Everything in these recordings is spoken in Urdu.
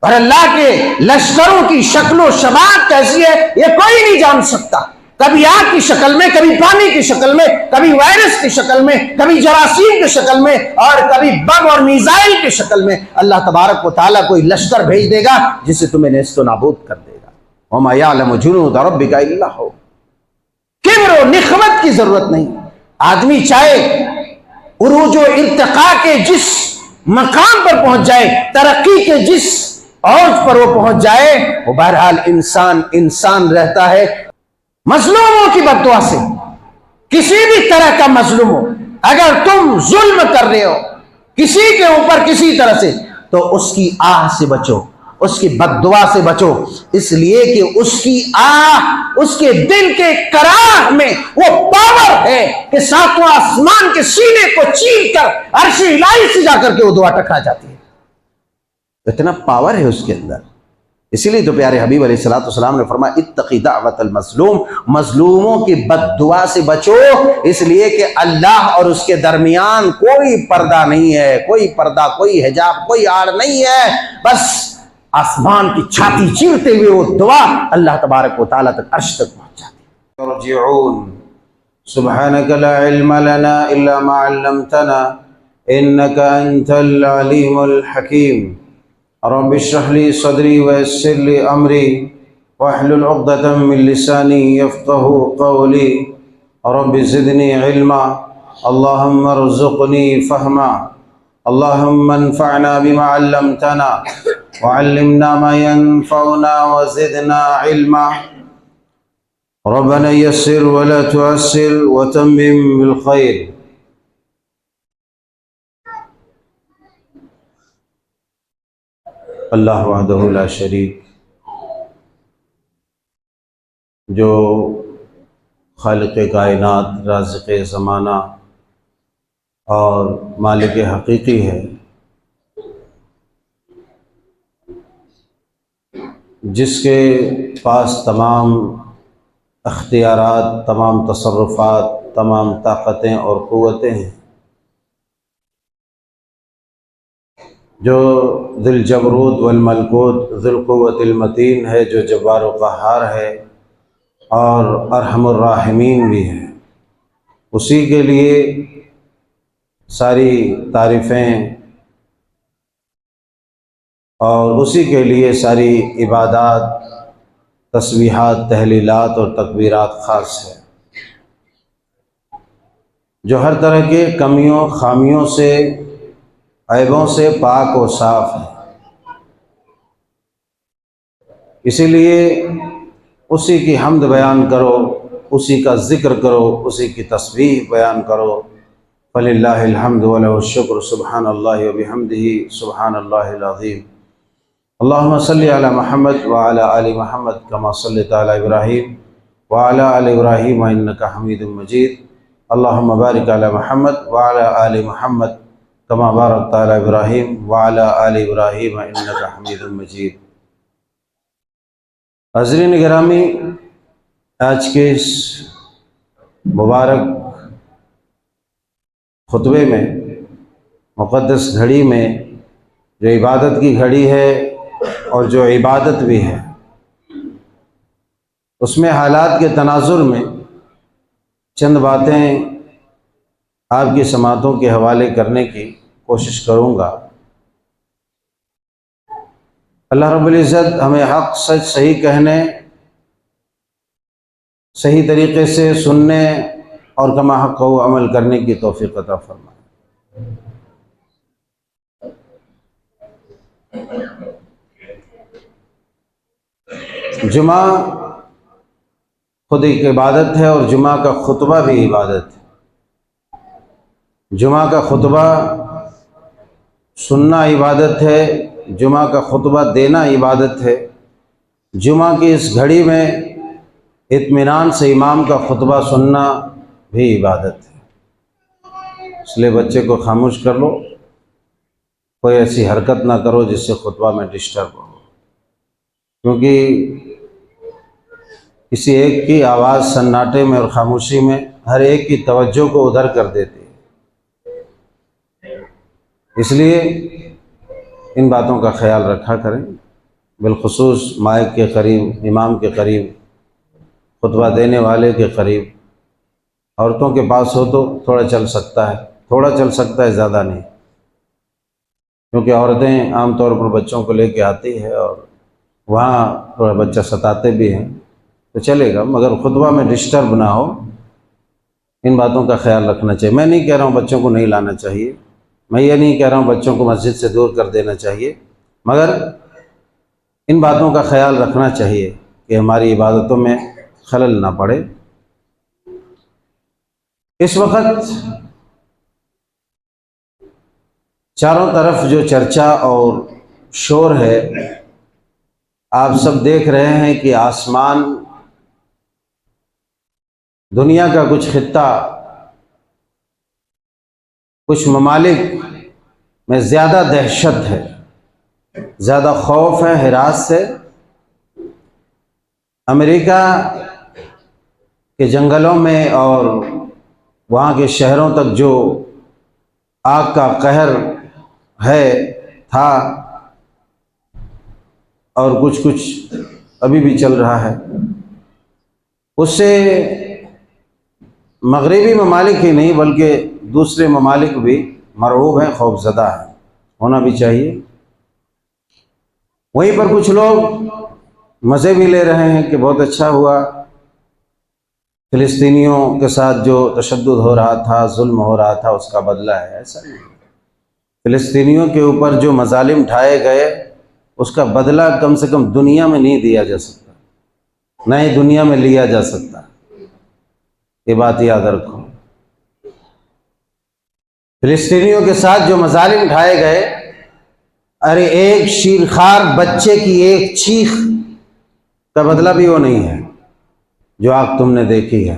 اور اللہ کے لشکروں کی شکل و شباب کیسی ہے یہ کوئی نہیں جان سکتا. کبھی آگ کی شکل میں، کبھی پانی کی شکل میں، کبھی وائرس کی شکل میں، کبھی جراثیم کی شکل میں، اور کبھی بم اور میزائل کی شکل میں. اللہ تبارک و تعالیٰ کوئی لشکر بھیج دے گا جسے تمہیں نیست و نابود کر دے گا. وَمَا يَعْلَمُ جُنُودَ رَبِّكَ إِلَّا هُوَ. کبر و نخوت کی ضرورت نہیں. آدمی چاہے عروج و ارتقاء کے جس مقام پر پہنچ جائے، ترقی کے جس اوج پر وہ پہنچ جائے، وہ بہرحال انسان رہتا ہے. مظلوموں کی بددعا سے، کسی بھی طرح کا مظلوم ہو، اگر تم ظلم کر رہے ہو کسی کے اوپر کسی طرح سے، تو اس کی آہ سے بچو، اس کی بددعا سے بچو، اس لیے کہ اس کی آہ، اس کے دل کے کراہ میں وہ پاور ہے کہ ساتواں آسمان کے سینے کو چیر کر عرش الہی سے جا کر کے وہ دعا ٹکرا جاتی ہے. اتنا پاور ہے اس کے اندر. اسی لیے تو پیارے حبیب علیہ السلام نے فرمایا اتقی دعوت المظلوم، مظلوموں کی بد دعا سے بچو، اس لیے کہ اللہ اور اس کے درمیان کوئی پردہ نہیں ہے، کوئی پردہ، کوئی حجاب، کوئی آڑ نہیں ہے. بس آسمان کی چھاتی چیرتے ہوئے وہ دعا اللہ تبارک و تعالیٰ تک، عرش تک پہنچ جاتی. ترجعون سبحانک لا علم لنا الا ما علمتنا انک انت العلیم الحکیم. رب اشرح لي صدري ويسر لي امري واحلل عقدة من لساني يفقهوا قولي. رب زدني علما اللهم ارزقني فهما اللهم انفعنا بما علمتنا وعلمنا ما ينفعنا وزدنا علما. ربنا يسر ولا تعسر وتمم بالخير. اللہ وحدہ لا شریک، جو خالق کائنات، رازق زمانہ اور مالک حقیقی ہے، جس کے پاس تمام اختیارات، تمام تصرفات، تمام طاقتیں اور قوتیں ہیں، جو ذی الجبروت والملکوت، ذی القوت المتین ہے، جو جبار و قہار ہے اور ارحم الراحمین بھی ہے. اسی کے لیے ساری تعریفیں اور اسی کے لیے ساری عبادات، تسبیحات، تحلیلات اور تکبیرات خاص ہے، جو ہر طرح کے کمیوں، خامیوں سے، عیبوں سے پاک و صاف ہے. اسی لیے اسی کی حمد بیان کرو، اسی کا ذکر کرو، اسی کی تسبیح بیان کرو. فللہ الحمد وله الشکر سبحان اللہ وبحمدہ سبحان اللہ العظیم. اللہم صلی علی محمد وعلی آل محمد کما صلیت علی ابراہیم وعلی آل ابراہیم انک حمید مجید. اللہم بارک علی محمد وعلی آل محمد کما بارکت علی ابراہیم وعلی آل ابراہیم انک حمید مجید. حاضرین گرامی، آج کے اس مبارک خطبے میں، مقدس گھڑی میں، جو عبادت کی گھڑی ہے اور جو عبادت بھی ہے، اس میں حالات کے تناظر میں چند باتیں آپ کی سماعتوں کے حوالے کرنے کی کوشش کروں گا. اللہ رب العزت ہمیں حق، سچ، صحیح کہنے، صحیح طریقے سے سننے اور کما حق و عمل کرنے کی توفیق عطا فرمائے. جمعہ خود ایک عبادت ہے اور جمعہ کا خطبہ بھی عبادت ہے. جمعہ کا خطبہ سننا عبادت ہے، جمعہ کا خطبہ دینا عبادت ہے. جمعہ کی اس گھڑی میں اطمینان سے امام کا خطبہ سننا بھی عبادت ہے. اس لیے بچے کو خاموش کر لو، کوئی ایسی حرکت نہ کرو جس سے خطبہ میں ڈسٹرب ہو، کیونکہ کسی ایک کی آواز سناٹے میں اور خاموشی میں ہر ایک کی توجہ کو ادھر کر دیتی ہے. اس لیے ان باتوں کا خیال رکھا کریں. بالخصوص مائک کے قریب، امام کے قریب، خطبہ دینے والے کے قریب، عورتوں کے پاس ہو تو تھوڑا چل سکتا ہے، زیادہ نہیں، کیونکہ عورتیں عام طور پر بچوں کو لے کے آتی ہے اور وہاں تھوڑا بچہ ستاتے بھی ہیں، تو چلے گا، مگر خطبہ میں ڈسٹرب نہ ہو، ان باتوں کا خیال رکھنا چاہیے۔ میں نہیں کہہ رہا ہوں بچوں کو نہیں لانا چاہیے، میں یہ نہیں کہہ رہا ہوں بچوں کو مسجد سے دور کر دینا چاہیے، مگر ان باتوں کا خیال رکھنا چاہیے کہ ہماری عبادتوں میں خلل نہ پڑے۔ اس وقت چاروں طرف جو چرچا اور شور ہے، آپ سب دیکھ رہے ہیں کہ آسمان، دنیا کا کچھ خطہ، کچھ ممالک میں زیادہ دہشت ہے، زیادہ خوف ہے، ہراس سے۔ امریکہ کے جنگلوں میں اور وہاں کے شہروں تک جو آگ کا قہر تھا اور کچھ ابھی بھی چل رہا ہے، اس سے مغربی ممالک ہی نہیں بلکہ دوسرے ممالک بھی مرعوب ہیں، خوف زدہ ہیں، ہونا بھی چاہیے۔ وہیں پر کچھ لوگ مزے بھی لے رہے ہیں کہ بہت اچھا ہوا، فلسطینیوں کے ساتھ جو تشدد ہو رہا تھا، ظلم ہو رہا تھا، اس کا بدلہ ہے۔ ایسا نہیں، فلسطینیوں کے اوپر جو مظالم ڈھائے گئے، اس کا بدلہ کم سے کم دنیا میں نہیں دیا جا سکتا، نہ ہی دنیا میں لیا جا سکتا، یہ بات یاد رکھو۔ فلسطینیوں کے ساتھ جو مظالم ڈھائے گئے، ارے ایک شیرخوار بچے کی ایک چیخ کا بدلہ بھی وہ نہیں ہے جو آگ تم نے دیکھی ہے،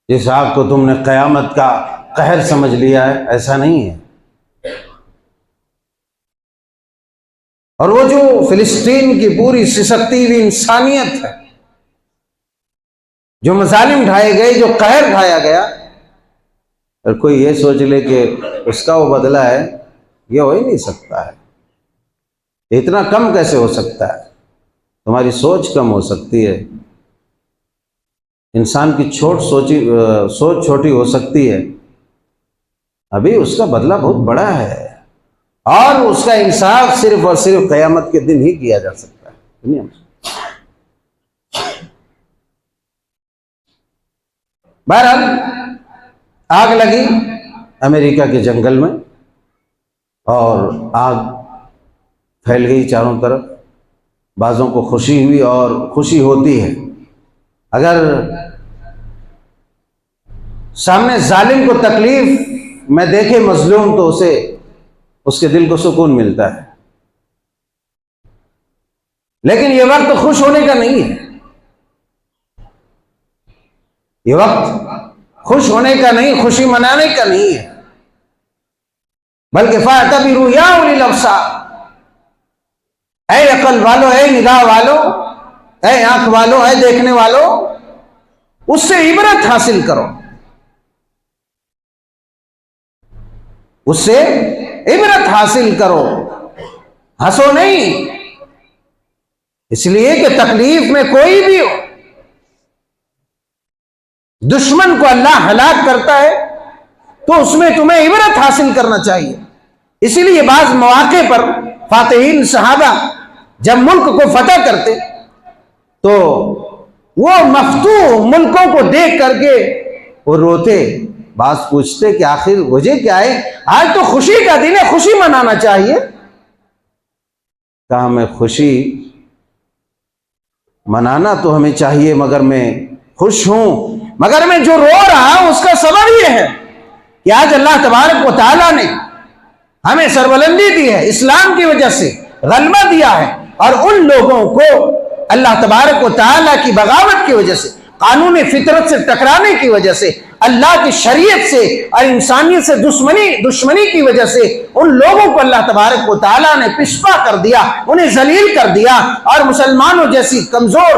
جس آگ کو تم نے قیامت کا قہر سمجھ لیا ہے، ایسا نہیں ہے۔ اور وہ جو فلسطین کی پوری سسکتی ہوئی انسانیت ہے، جو مظالم ڈھائے گئے، جو قہر ڈھایا گیا، اور کوئی یہ سوچ لے کہ اس کا وہ بدلہ ہے، یہ ہو ہی نہیں سکتا ہے۔ اتنا کم کیسے ہو سکتا ہے؟ تمہاری سوچ کم ہو سکتی ہے، انسان کی سوچ چھوٹی ہو سکتی ہے، ابھی اس کا بدلہ بہت بڑا ہے، اور اس کا انصاف صرف اور صرف قیامت کے دن ہی کیا جا سکتا ہے دنیا میں۔ بہرحال آگ لگی امریکہ کے جنگل میں، اور آگ پھیل گئی چاروں طرف۔ بعضوں کو خوشی ہوئی، اور خوشی ہوتی ہے اگر سامنے ظالم کو تکلیف میں دیکھے مظلوم، تو اس کے دل کو سکون ملتا ہے۔ لیکن یہ وقت خوش ہونے کا نہیں ہے، یہ وقت خوش ہونے کا نہیں، خوشی منانے کا نہیں ہے، بلکہ فَاعْتَبِرُوا يَا أُولِي الْأَبْصَارِ، اے عقل والو، اے نگاہ والو، اے آنکھ والو، اے دیکھنے والو، اس سے عبرت حاصل کرو، اس سے عبرت حاصل کرو، ہنسو نہیں۔ اس لیے کہ تکلیف میں کوئی بھی ہو، دشمن کو اللہ ہلاک کرتا ہے تو اس میں تمہیں عبرت حاصل کرنا چاہیے۔ اسی لیے بعض مواقع پر فاتحین صحابہ جب ملک کو فتح کرتے تو وہ مفتوح ملکوں کو دیکھ کر کے وہ روتے، بعض پوچھتے کہ آخر وجہ کیا ہے؟ آج تو خوشی کا دن ہے، خوشی منانا چاہیے۔ کہا میں خوشی منانا تو ہمیں چاہیے، مگر میں خوش ہوں، مگر میں جو رو رہا ہوں اس کا سبب یہ ہے کہ آج اللہ تبارک و تعالیٰ نے ہمیں سربلندی دی ہے، اسلام کی وجہ سے غلبہ دیا ہے، اور ان لوگوں کو اللہ تبارک و تعالیٰ کی بغاوت کی وجہ سے، قانون فطرت سے ٹکرانے کی وجہ سے، اللہ کی شریعت سے اور انسانیت سے دشمنی کی وجہ سے ان لوگوں کو اللہ تبارک و تعالیٰ نے پشپا کر دیا، انہیں ذلیل کر دیا، اور مسلمانوں جیسی کمزور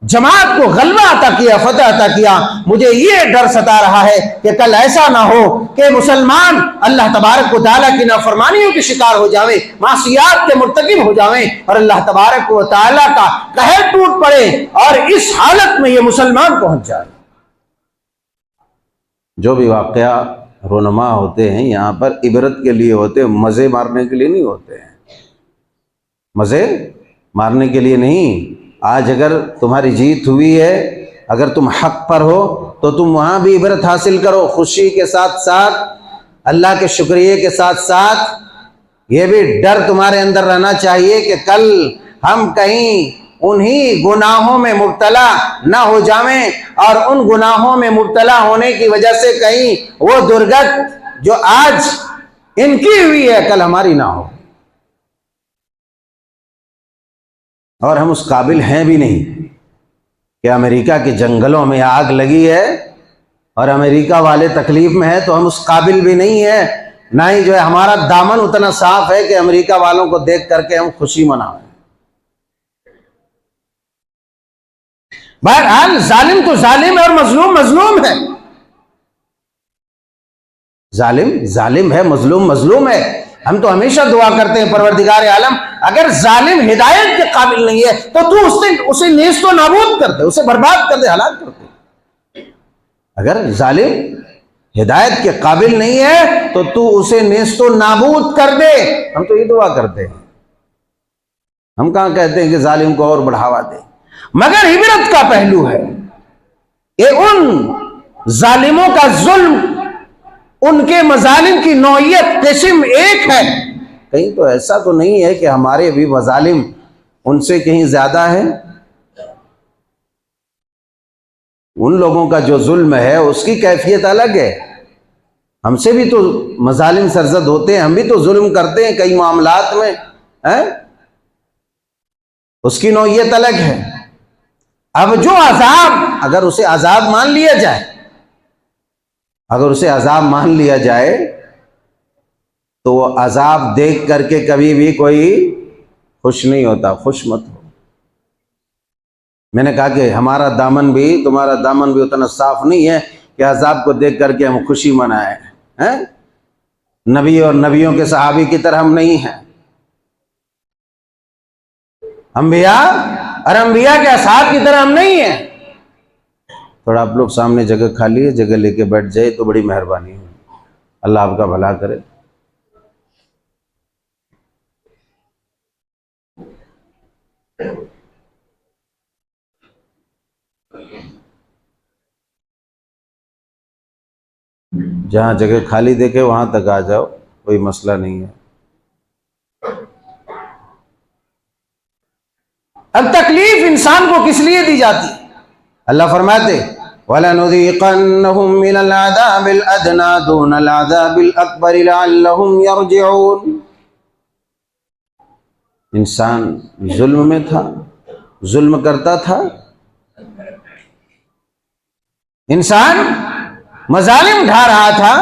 جماعت کو غلبہ عطا کیا، فتح عطا کیا. مجھے یہ ڈر ستا رہا ہے کہ کل ایسا نہ ہو کہ مسلمان اللہ تبارک و تعالیٰ کی نافرمانیوں کے شکار ہو جاویں، معصیات کے مرتکب ہو جاویں، اور اللہ تبارک و تعالیٰ کا قہر ٹوٹ پڑے اور اس حالت میں یہ مسلمان پہنچ جائے. جو بھی واقعہ رونما ہوتے ہیں یہاں پر عبرت کے لیے ہوتے ہیں، مزے مارنے کے لیے نہیں ہوتے ہیں. مزے مارنے کے لیے نہیں. آج اگر تمہاری جیت ہوئی ہے، اگر تم حق پر ہو تو تم وہاں بھی عبرت حاصل کرو، خوشی کے ساتھ ساتھ، اللہ کے شکریہ کے ساتھ ساتھ. یہ بھی ڈر تمہارے اندر رہنا چاہیے کہ کل ہم کہیں انہی گناہوں میں مبتلا نہ ہو جاویں، اور ان گناہوں میں مبتلا ہونے کی وجہ سے کہیں وہ درگت جو آج ان کی ہوئی ہے کل ہماری نہ ہو. اور ہم اس قابل ہیں بھی نہیں کہ امریکہ کے جنگلوں میں آگ لگی ہے اور امریکہ والے تکلیف میں ہیں، تو ہم اس قابل بھی نہیں ہیں، نہ ہی جو ہے ہمارا دامن اتنا صاف ہے کہ امریکہ والوں کو دیکھ کر کے ہم خوشی منائیں. بہرحال ظالم تو ظالم ہے اور مظلوم مظلوم ہے. ظالم ظالم ہے، مظلوم مظلوم ہے. ہم تو ہمیشہ دعا کرتے ہیں پروردگار عالم اگر ظالم ہدایت کے قابل نہیں ہے تو اسے نیست و نابود کر دے، اسے برباد کر دے، ہلاک کر دے. اگر ظالم ہدایت کے قابل نہیں ہے تو اسے نیست و نابود کر دے. ہم تو یہ دعا کرتے ہیں، ہم کہاں کہتے ہیں کہ ظالم کو اور بڑھاوا دے. مگر عبرت کا پہلو ہے یہ ان ظالموں کا ظلم، ان کے مظالم کی نوعیت قسم ایک ہے. کہیں تو ایسا تو نہیں ہے کہ ہمارے بھی مظالم ان سے کہیں زیادہ ہیں. ان لوگوں کا جو ظلم ہے اس کی کیفیت الگ ہے. ہم سے بھی تو مظالم سرزد ہوتے ہیں، ہم بھی تو ظلم کرتے ہیں کئی معاملات میں، اس کی نوعیت الگ ہے. اب جو عذاب، اگر اسے عذاب مان لیا جائے، اگر اسے عذاب مان لیا جائے تو وہ عذاب دیکھ کر کے کبھی بھی کوئی خوش نہیں ہوتا. خوش مت ہو. میں نے کہا کہ ہمارا دامن بھی تمہارا دامن بھی اتنا صاف نہیں ہے کہ عذاب کو دیکھ کر کے ہم خوشی منائیں. نبی اور نبیوں کے صحابی کی طرح ہم نہیں ہیں. انبیاء اور انبیاء کے اصحاب کی طرح ہم نہیں ہیں. تھوڑا آپ لوگ سامنے جگہ خالی ہے، جگہ لے کے بیٹھ جائے تو بڑی مہربانی ہے. اللہ آپ کا بھلا کرے. جہاں جگہ خالی دیکھے وہاں تک آ جاؤ، کوئی مسئلہ نہیں ہے. اب تکلیف انسان کو کس لیے دی جاتی؟ اللہ فرماتے وَلَنُذِيقَنَّهُم مِّنَ الْعَذَابِ الْأَدْنَىٰ دُونَ الْعَذَابِ الْأَكْبَرِ لَعَلَّهُمْ يَرْجِعُونَ. انسان ظلم میں تھا، ظلم کرتا تھا، انسان مظالم ڈھا رہا تھا.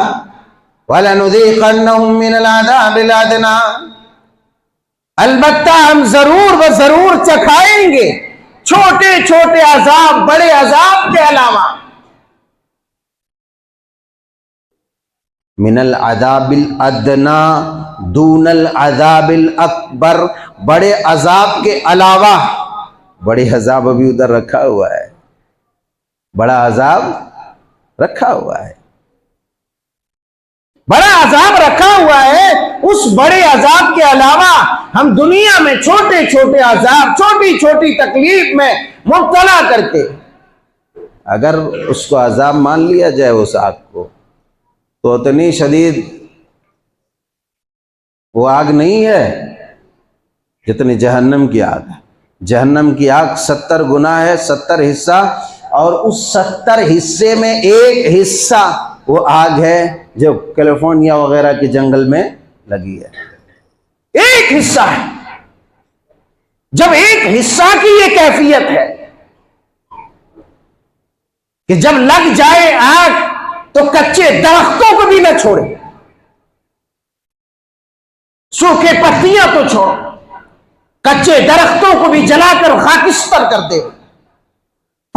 وَلَنُذِيقَنَّهُم مِّنَ الْعَذَابِ الْأَدْنَىٰ، البتہ ہم ضرور و ضرور چکھائیں گے چھوٹے چھوٹے عذاب بڑے عذاب کے علاوہ. من العذاب الادنی دون العذاب الاکبر، بڑے عذاب کے علاوہ. بڑے عذاب ابھی ادھر رکھا ہوا ہے، بڑا عذاب رکھا ہوا ہے. بڑا عذاب رکھا ہوا ہے، اس بڑے عذاب کے علاوہ ہم دنیا میں چھوٹے چھوٹے عذاب، چھوٹی چھوٹی تکلیف میں مبتلا کر کے، اگر اس کو عذاب مان لیا جائے اس آگ کو تو اتنی شدید وہ آگ نہیں ہے جتنی جہنم کی آگ ہے. جہنم کی آگ 70 گنا ہے، 70 حصہ، اور اس 70 حصے میں ایک حصہ وہ آگ ہے جو کیلیفورنیا وغیرہ کے جنگل میں لگی ہے. ایک حصہ ہے. جب ایک حصہ کی یہ کیفیت ہے کہ جب لگ جائے آگ تو کچے درختوں کو بھی نہ چھوڑے، سوکھے پتیاں تو چھوڑو، کچے درختوں کو بھی جلا کر خاکستر کر دے.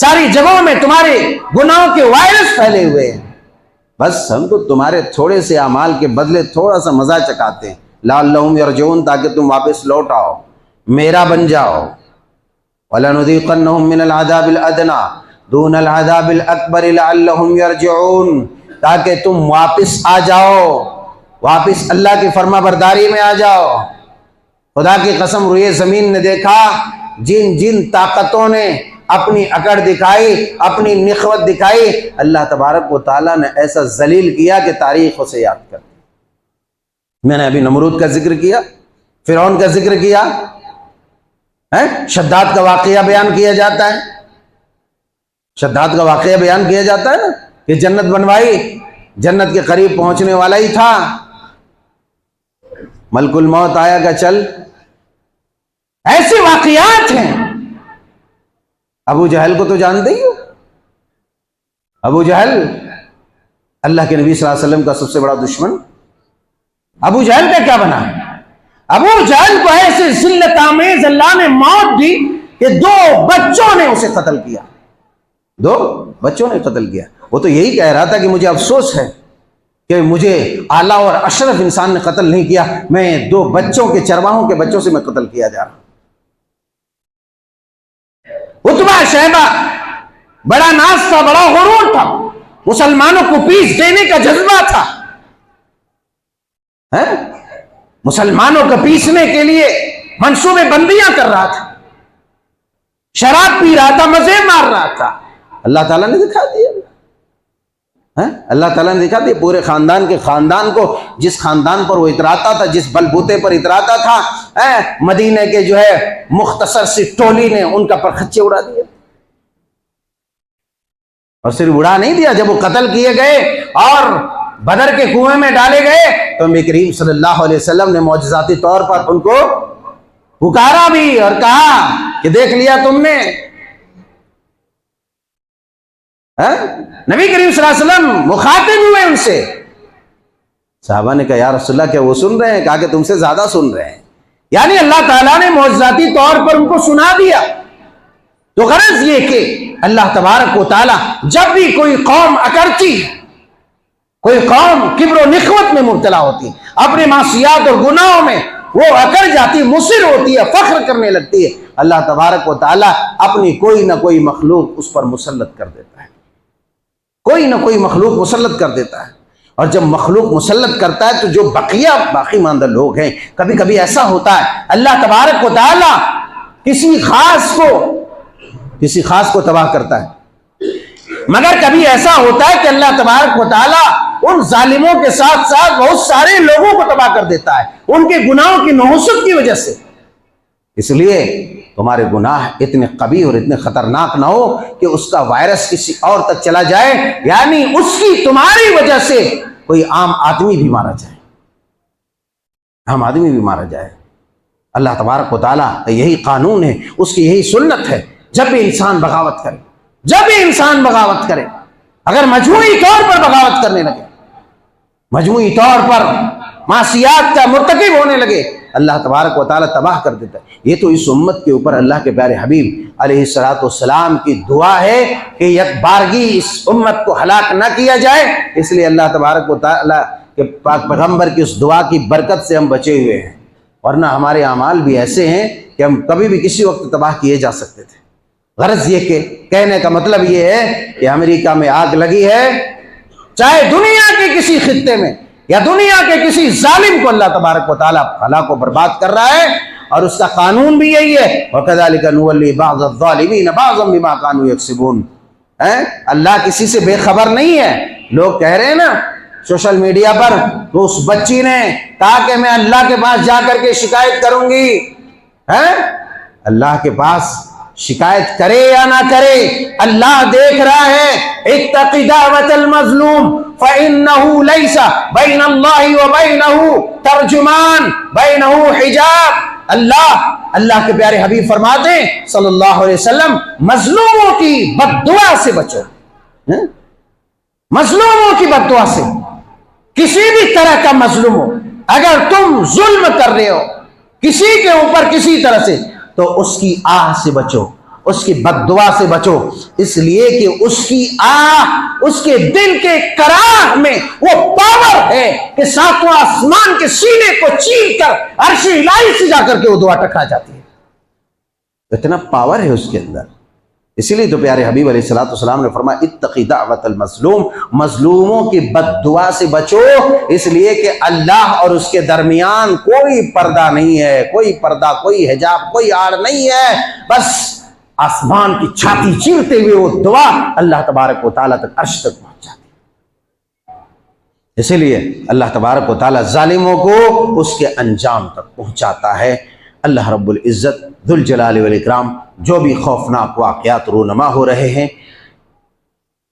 ساری جگہوں میں تمہارے گناہوں کے وائرس پھیلے ہوئے ہیں. بس ہم تو تمہارے تھوڑے سے اعمال کے بدلے تھوڑا سا مزہ چکاتے ہیں. لعلہم یرجعون، تاکہ تم واپس لوٹ آؤ، میرا بن جاؤ. وَلَنُذِيقَنَّهُم مِّنَ الْعَذَابِ الْأَدْنَىٰ دُونَ الْعَذَابِ الْأَكْبَرِ لَعَلَّهُمْ يَرْجِعُونَ، تاکہ تم واپس آ جاؤ، واپس اللہ کی فرما برداری میں آ جاؤ. خدا کی قسم روئے زمین نے دیکھا جن جن طاقتوں نے اپنی اکڑ دکھائی، اپنی نخوت دکھائی، اللہ تبارک و تعالیٰ نے ایسا ذلیل کیا کہ تاریخ اسے یاد کر. میں نے ابھی نمرود کا ذکر کیا، فرعون کا ذکر کیا، شداد کا واقعہ بیان کیا جاتا ہے. شداد کا واقعہ بیان کیا جاتا ہے نا کہ جنت بنوائی، جنت کے قریب پہنچنے والا ہی تھا، ملک الموت آیا کہ چل. ایسے واقعات ہیں. ابو جہل کو تو جانتے ہی ہو. ابو جہل اللہ کے نبی صلی اللہ علیہ وسلم کا سب سے بڑا دشمن. ابو جہل کا کیا بنا؟ ابو جہل کو ایسے ذلت آمیز اللہ نے موت دی کہ 2 بچوں نے اسے قتل کیا. 2 بچوں نے قتل کیا. وہ تو یہی کہہ رہا تھا کہ مجھے افسوس ہے کہ مجھے اعلیٰ اور اشرف انسان نے قتل نہیں کیا، میں 2 بچوں کے چرواہوں کے بچوں سے میں قتل کیا جا رہا. عتبہ شیبہ بڑا ناز تھا، بڑا غرور تھا، مسلمانوں کو پیس دینے کا جذبہ تھا، مسلمانوں کو پیسنے کے لیے منصوبے بندیاں کر رہا تھا، شراب پی رہا تھا، مزے مار رہا تھا. اللہ تعالیٰ نے دکھا دیا. اللہ تعالیٰ نے دکھا دیا پورے خاندان کے خاندان کو، جس خاندان پر وہ اتراتا تھا، جس بل بوتے پر اتراتا تھا، مدینے کے جو ہے مختصر سی ٹولی نے ان کا پرخچے اڑا دیا. اور صرف اڑا نہیں دیا، جب وہ قتل کیے گئے اور بدر کے کنویں میں ڈالے گئے تو نبی کریم صلی اللہ علیہ وسلم نے معجزاتی طور پر ان کو پکارا بھی اور کہا کہ دیکھ لیا تم نے. نبی کریم صلی اللہ علیہ وسلم مخاطب ہوئے ان سے. صحابہ نے کہا یا رسول اللہ کیا وہ سن رہے ہیں؟ کہا کہ تم سے زیادہ سن رہے ہیں. یعنی اللہ تعالیٰ نے معجزاتی طور پر ان کو سنا دیا. تو غرض یہ کہ اللہ تبارک و تعالیٰ جب بھی کوئی قوم اکڑتی ہے، کوئی قوم کبر و نخوت میں مبتلا ہوتی، اپنے معصیات اور گناہوں میں وہ اکڑ جاتی، مصر ہوتی ہے، فخر کرنے لگتی ہے، اللہ تبارک و تعالیٰ اپنی کوئی نہ کوئی مخلوق اس پر مسلط کر دیتا ہے. کوئی نہ کوئی مخلوق مسلط کر دیتا ہے. اور جب مخلوق مسلط کرتا ہے تو جو بقیہ باقی ماندہ لوگ ہیں، کبھی کبھی ایسا ہوتا ہے اللہ تبارک و تعالیٰ کسی خاص کو تباہ کرتا ہے، مگر کبھی ایسا ہوتا ہے کہ اللہ تبارک و تعالیٰ ان ظالموں کے ساتھ ساتھ بہت سارے لوگوں کو تباہ کر دیتا ہے ان کے گناہوں کی نحوست کی وجہ سے. اس لیے تمہارے گناہ اتنے قبیح اور اتنے خطرناک نہ ہو کہ اس کا وائرس کسی اور تک چلا جائے، یعنی اس کی تمہاری وجہ سے کوئی عام آدمی بھی مارا جائے، عام آدمی بھی مارا جائے. اللہ تبارک و تعالیٰ یہی قانون ہے، اس کی یہی سنت ہے. جب بھی انسان بغاوت کرے، اگر مجموعی طور پر بغاوت کرنے لگے، مجموعی طور پر معصیات کا مرتکب ہونے لگے، اللہ تبارک و تعالیٰ تباہ کر دیتا ہے. یہ تو اس امت کے اوپر اللہ کے پیارے حبیب علیہ السلام کی دعا ہے کہ یک بارگی اس امت کو ہلاک نہ کیا جائے. اس لیے اللہ تبارک و تعالیٰ کے پاک پیغمبر کی اس دعا کی برکت سے ہم بچے ہوئے ہیں، ورنہ ہمارے اعمال بھی ایسے ہیں کہ ہم کبھی بھی کسی وقت تباہ کیے جا سکتے تھے. غرض یہ کہ کہنے کا مطلب یہ ہے کہ امریکہ میں آگ لگی ہے، چاہے دنیا کے کسی خطے میں یا دنیا کے کسی ظالم کو اللہ تبارک و تعالیٰ ہلاک و برباد کر رہا ہے، اور اس کا قانون بھی یہی ہے وَكَذَلِكَ نُوَلِّي بَعْضَ الظَّالِمِينَ بَعْضًا بِمَا كَانُوا يَكْسِبُونَ. اللہ کسی سے بے خبر نہیں ہے. لوگ کہہ رہے ہیں نا سوشل میڈیا پر تو اس بچی نے کہا کہ میں اللہ کے پاس جا کر کے شکایت کروں گی. اللہ کے پاس شکایت کرے یا نہ کرے اللہ دیکھ رہا ہے. اتق دعوت المظلوم فإنه ليس بين الله وبينه ترجمان بينه حجاب. اللہ کے پیارے حبیب فرماتے ہیں صلی اللہ علیہ وسلم مظلوموں کی بد دعا سے بچو. مظلوموں کی بد دعا سے، کسی بھی طرح کا مظلوم ہو، اگر تم ظلم کر رہے ہو کسی کے اوپر کسی طرح سے تو اس کی آہ سے بچو، اس کی بد دعا سے بچو، اس لیے کہ اس کی اس کے دل کے کراہ میں وہ پاور ہے کہ ساتواں آسمان کے سینے کو چیر کر عرش الہی سے جا کر کے وہ دعا ٹکرا جاتی ہے، اتنا پاور ہے اس کے اندر۔ اسی لیے تو پیارے حبیب علیہ الصلوۃ والسلام نے فرمایا اتقی دعوت المظلوم، مظلوموں کی بد دعا سے بچو، اس لیے کہ اللہ اور اس کے درمیان کوئی پردہ نہیں ہے، کوئی پردہ، کوئی حجاب، کوئی آڑ نہیں ہے، بس آسمان کی چھاتی چیرتے ہوئے وہ دعا اللہ تبارک و تعالیٰ تک، عرش تک پہنچ جاتی ہے۔ اسی لیے اللہ تبارک و تعالیٰ ظالموں کو اس کے انجام تک پہنچاتا ہے۔ اللہ رب العزت ذوالجلال والاکرام جو بھی خوفناک واقعات رونما ہو رہے ہیں،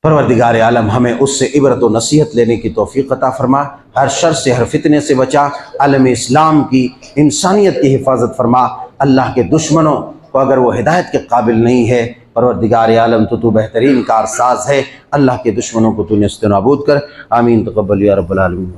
پروردگار عالم ہمیں اس سے عبرت و نصیحت لینے کی توفیق عطا فرما، ہر شر سے، ہر فتنے سے بچا، عالم اسلام کی، انسانیت کی حفاظت فرما۔ اللہ کے دشمنوں کو اگر وہ ہدایت کے قابل نہیں ہے، پروردگار عالم تو بہترین کارساز ہے، اللہ کے دشمنوں کو تو نیست و نابود کر۔ آمین، تقبل یا رب العالمین۔